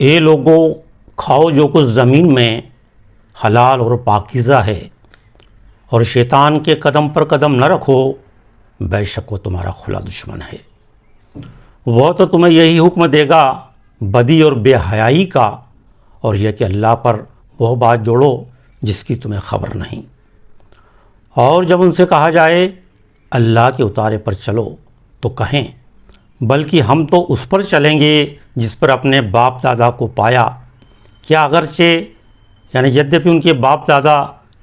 اے لوگو، کھاؤ جو کچھ زمین میں حلال اور پاکیزہ ہے، اور شیطان کے قدم پر قدم نہ رکھو، بے شک وہ تمہارا کھلا دشمن ہے۔ وہ تو تمہیں یہی حکم دے گا بدی اور بے حیائی کا، اور یہ کہ اللہ پر وہ بات جوڑو جس کی تمہیں خبر نہیں۔ اور جب ان سے کہا جائے اللہ کے اتارے پر چلو تو کہیں بلکہ ہم تو اس پر چلیں گے جس پر اپنے باپ دادا کو پایا، کیا اگرچہ یعنی یدیپی ان کے باپ دادا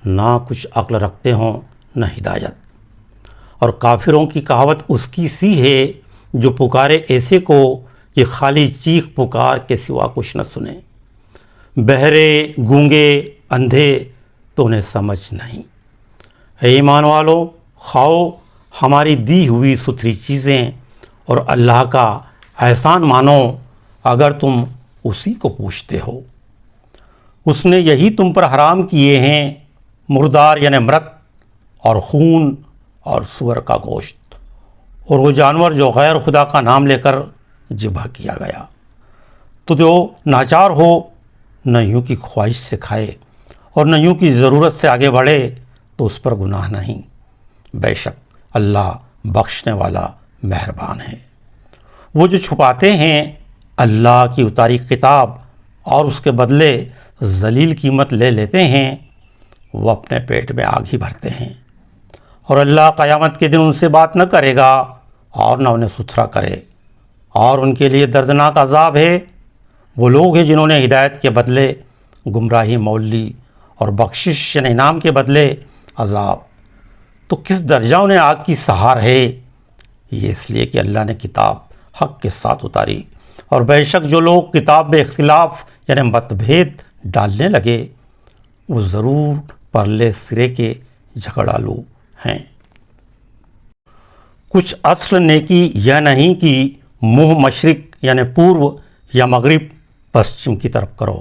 نہ کچھ عقل رکھتے ہوں نہ ہدایت۔ اور کافروں کی کہاوت اس کی سی ہے جو پکارے ایسے کو کہ خالی چیخ پکار کے سوا کچھ نہ سنے، بہرے گونگے اندھے تو انہیں سمجھ نہیں۔ اے ایمان والو، کھاؤ ہماری دی ہوئی ستھری چیزیں اور اللہ کا احسان مانو اگر تم اسی کو پوچھتے ہو۔ اس نے یہی تم پر حرام کیے ہیں، مردار یعنی مرت، اور خون اور سور کا گوشت، اور وہ جانور جو غیر خدا کا نام لے کر ذبح کیا گیا۔ تو جو ناچار ہو نہ یوں کی خواہش سے کھائے اور نہ یوں کی ضرورت سے آگے بڑھے تو اس پر گناہ نہیں، بے شک اللہ بخشنے والا مہربان ہے۔ وہ جو چھپاتے ہیں اللہ کی اتاری کتاب اور اس کے بدلے ذلیل قیمت لے لیتے ہیں، وہ اپنے پیٹ میں آگ ہی بھرتے ہیں، اور اللہ قیامت کے دن ان سے بات نہ کرے گا اور نہ انہیں ستھرا کرے، اور ان کے لیے دردناک عذاب ہے۔ وہ لوگ ہیں جنہوں نے ہدایت کے بدلے گمراہی مول لی اور بخشش یعنی انعام کے بدلے عذاب، تو کس درجہ انہیں آگ کی سہار ہے۔ یہ اس لیے کہ اللہ نے کتاب حق کے ساتھ اتاری، اور بے شک جو لوگ کتاب میں اختلاف یعنی متبھید ڈالنے لگے وہ ضرور پرلے سرے کے جھگڑالو ہیں۔ کچھ اصل نیکی یہ نہیں کہ منہ مشرق یعنی پورو یا مغرب پشچم کی طرف کرو،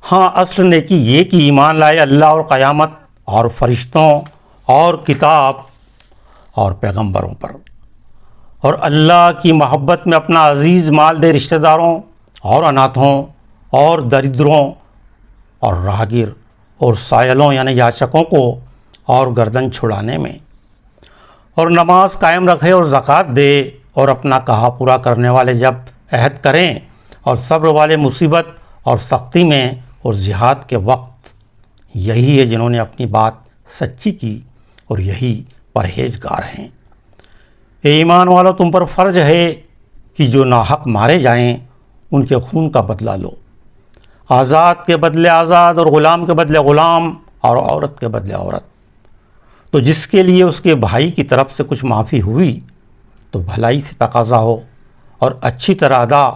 ہاں اصل نیکی یہ کہ ایمان لائے اللہ اور قیامت اور فرشتوں اور کتاب اور پیغمبروں پر، اور اللہ کی محبت میں اپنا عزیز مال دے رشتہ داروں اور اناتھوں اور دردروں اور راہگیر اور سائلوں یعنی یاچکوں کو، اور گردن چھڑانے میں، اور نماز قائم رکھے اور زکوٰۃ دے، اور اپنا کہا پورا کرنے والے جب عہد کریں، اور صبر والے مصیبت اور سختی میں اور جہاد کے وقت۔ یہی ہے جنہوں نے اپنی بات سچی کی اور یہی پرہیزگار ہیں۔ اے ایمان والو، تم پر فرض ہے کہ جو ناحق مارے جائیں ان کے خون کا بدلہ لو، آزاد کے بدلے آزاد اور غلام کے بدلے غلام اور عورت کے بدلے عورت۔ تو جس کے لیے اس کے بھائی کی طرف سے کچھ معافی ہوئی تو بھلائی سے تقاضا ہو اور اچھی طرح ادا،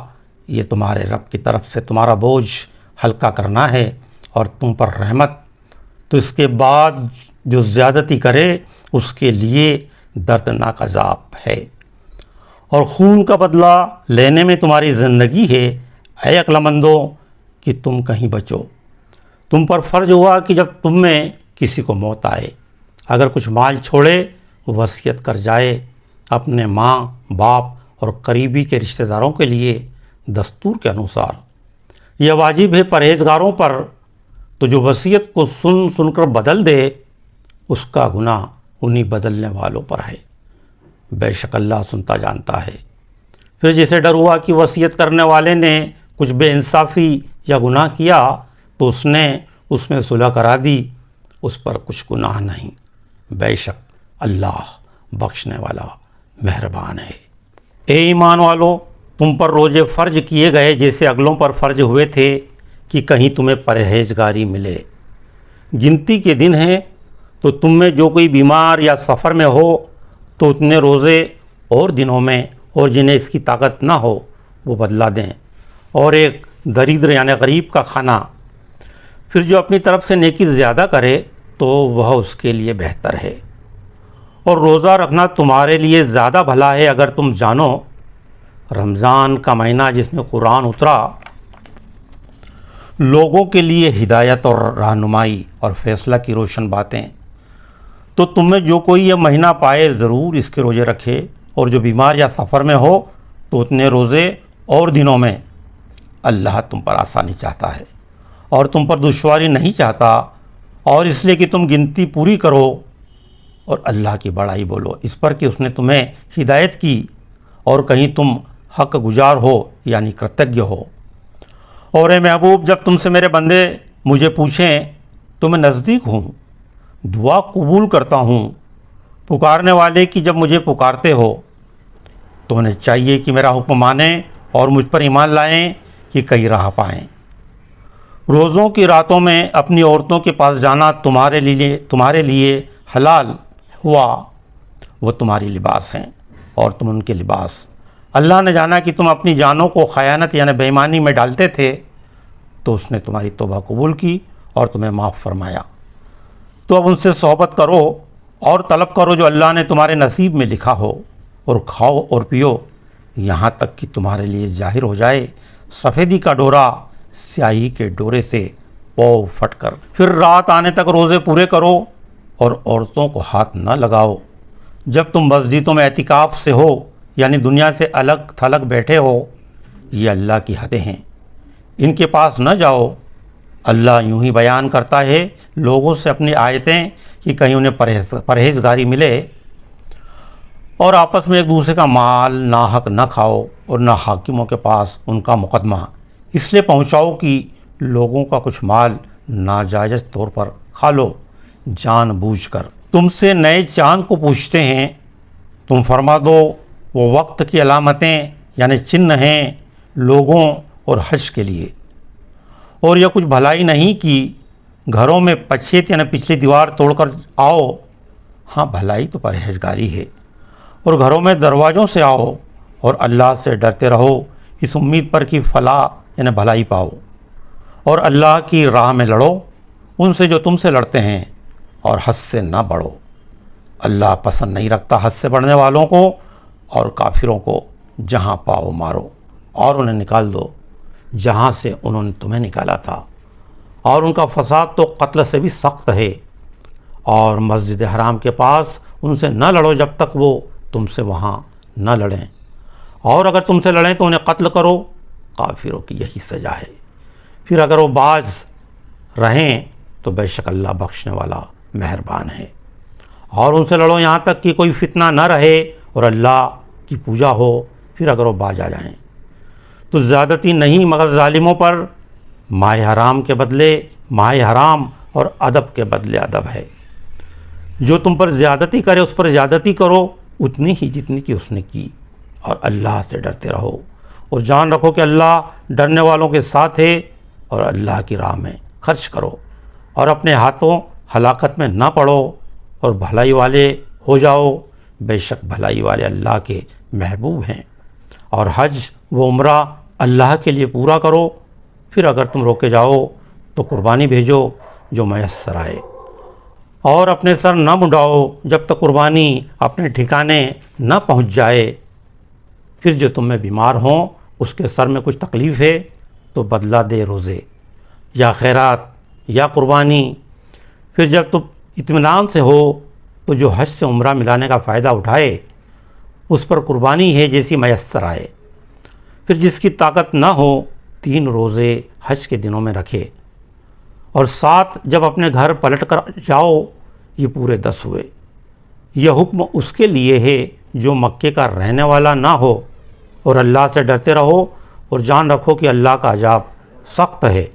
یہ تمہارے رب کی طرف سے تمہارا بوجھ ہلکا کرنا ہے اور تم پر رحمت۔ تو اس کے بعد جو زیادتی کرے اس کے لیے دردناک عذاب ہے، اور خون کا بدلہ لینے میں تمہاری زندگی ہے۔ اے عقلمندوں کہ تم کہیں بچو، تم پر فرض ہوا کہ جب تم میں کسی کو موت آئے، اگر کچھ مال چھوڑے وصیت کر جائے اپنے ماں باپ اور قریبی کے رشتہ داروں کے لیے دستور کے انوسار۔ یہ واجب ہے پرہیزگاروں پر، تو جو وصیت کو سن سن کر بدل دے اس کا گناہ انہی بدلنے والوں پر ہے، بے شک اللہ سنتا جانتا ہے۔ پھر جسے ڈر ہوا کہ وصیت کرنے والے نے کچھ بے انصافی یا گناہ کیا تو اس نے اس میں صلح کرا دی، اس پر کچھ گناہ نہیں، بے شک اللہ بخشنے والا مہربان ہے۔ اے ایمان والو، تم پر روزے فرض کیے گئے جیسے اگلوں پر فرض ہوئے تھے کہ کہیں تمہیں پرہیزگاری ملے۔ گنتی کے دن ہیں تو تم میں جو کوئی بیمار یا سفر میں ہو تو اتنے روزے اور دنوں میں، اور جنہیں اس کی طاقت نہ ہو وہ بدلا دیں، اور ایک دریدر یعنی غریب کا کھانا۔ پھر جو اپنی طرف سے نیکی زیادہ کرے تو وہ اس کے لیے بہتر ہے، اور روزہ رکھنا تمہارے لیے زیادہ بھلا ہے اگر تم جانو۔ رمضان کا مہینہ جس میں قرآن اترا لوگوں کے لیے ہدایت اور رہنمائی اور فیصلہ کی روشن باتیں، تو تم میں جو کوئی یہ مہینہ پائے ضرور اس کے روزے رکھے، اور جو بیمار یا سفر میں ہو تو اتنے روزے اور دنوں میں۔ اللہ تم پر آسانی چاہتا ہے اور تم پر دشواری نہیں چاہتا، اور اس لیے کہ تم گنتی پوری کرو اور اللہ کی بڑائی بولو اس پر کہ اس نے تمہیں ہدایت کی، اور کہیں تم حق گزار ہو یعنی کرتگیہ ہو۔ اور اے محبوب، جب تم سے میرے بندے مجھے پوچھیں تو میں نزدیک ہوں، دعا قبول کرتا ہوں۔ پکارنے والے کی جب مجھے پکارتے ہو تو انہیں چاہیے کہ میرا حکم مانیں اور مجھ پر ایمان لائیں کہ کئی راہ پائیں۔ روزوں کی راتوں میں اپنی عورتوں کے پاس جانا تمہارے لیے حلال ہوا، وہ تمہاری لباس ہیں اور تم ان کے لباس۔ اللہ نے جانا کہ تم اپنی جانوں کو خیانت یعنی بے ایمانی میں ڈالتے تھے، تو اس نے تمہاری توبہ قبول کی اور تمہیں معاف فرمایا۔ تو اب ان سے صحبت کرو اور طلب کرو جو اللہ نے تمہارے نصیب میں لکھا ہو، اور کھاؤ اور پیو یہاں تک کہ تمہارے لیے ظاہر ہو جائے سفیدی کا ڈورا سیاہی کے ڈورے سے پو پھٹ کر۔ پھر رات آنے تک روزے پورے کرو اور عورتوں کو ہاتھ نہ لگاؤ جب تم مسجدوں میں اعتکاف سے ہو یعنی دنیا سے الگ تھلگ بیٹھے ہو۔ یہ اللہ کی حدیں ہیں، ان کے پاس نہ جاؤ۔ اللہ یوں ہی بیان کرتا ہے لوگوں سے اپنی آیتیں کہ کہیں انہیں پرہیزگاری ملے، اور آپس میں ایک دوسرے کا مال ناحق نہ کھاؤ اور نہ حاکموں کے پاس ان کا مقدمہ اس لیے پہنچاؤ کہ لوگوں کا کچھ مال ناجائز طور پر کھا لو جان بوجھ کر۔ تم سے نئے چاند کو پوچھتے ہیں، تم فرما دو وہ وقت کی علامتیں یعنی چن ہیں لوگوں اور حج کے لیے، اور یہ کچھ بھلائی نہیں کی گھروں میں پچھیت یعنی پچھلی دیوار توڑ کر آؤ۔ ہاں بھلائی تو پرہیزگاری ہے، اور گھروں میں دروازوں سے آؤ اور اللہ سے ڈرتے رہو اس امید پر کہ فلاح یعنی بھلائی پاؤ، اور اللہ کی راہ میں لڑو ان سے جو تم سے لڑتے ہیں، اور حد سے نہ بڑھو۔ اللہ پسند نہیں رکھتا حد سے بڑھنے والوں کو، اور کافروں کو جہاں پاؤ مارو اور انہیں نکال دو جہاں سے انہوں نے تمہیں نکالا تھا، اور ان کا فساد تو قتل سے بھی سخت ہے۔ اور مسجد حرام کے پاس ان سے نہ لڑو جب تک وہ تم سے وہاں نہ لڑیں، اور اگر تم سے لڑیں تو انہیں قتل کرو، کافروں کی یہی سزا ہے۔ پھر اگر وہ باز رہیں تو بے شک اللہ بخشنے والا مہربان ہے۔ اور ان سے لڑو یہاں تک کہ کوئی فتنہ نہ رہے اور اللہ کی پوجا ہو، پھر اگر وہ باز آ جائیں تو زیادتی نہیں مگر ظالموں پر۔ ماہ حرام کے بدلے ماہ حرام اور ادب کے بدلے ادب ہے۔ جو تم پر زیادتی کرے اس پر زیادتی کرو اتنی ہی جتنی کہ اس نے کی، اور اللہ سے ڈرتے رہو اور جان رکھو کہ اللہ ڈرنے والوں کے ساتھ ہے، اور اللہ کی راہ میں خرچ کرو اور اپنے ہاتھوں ہلاکت میں نہ پڑو، اور بھلائی والے ہو جاؤ، بے شک بھلائی والے اللہ کے محبوب ہیں۔ اور حج و عمرہ اللہ کے لیے پورا کرو، پھر اگر تم روکے جاؤ تو قربانی بھیجو جو میسر آئے، اور اپنے سر نہ منڈاؤ جب تک قربانی اپنے ٹھکانے نہ پہنچ جائے۔ پھر جو تم میں بیمار ہوں اس کے سر میں کچھ تکلیف ہے تو بدلہ دے روزے یا خیرات یا قربانی۔ پھر جب تم اطمینان سے ہو تو جو حج سے عمرہ ملانے کا فائدہ اٹھائے اس پر قربانی ہے جیسی میسر آئے۔ پھر جس کی طاقت نہ ہو 3 روزے حج کے دنوں میں رکھے، اور 7 جب اپنے گھر پلٹ کر جاؤ، یہ پورے 10 ہوئے۔ یہ حکم اس کے لیے ہے جو مکے کا رہنے والا نہ ہو، اور اللہ سے ڈرتے رہو اور جان رکھو کہ اللہ کا عذاب سخت ہے۔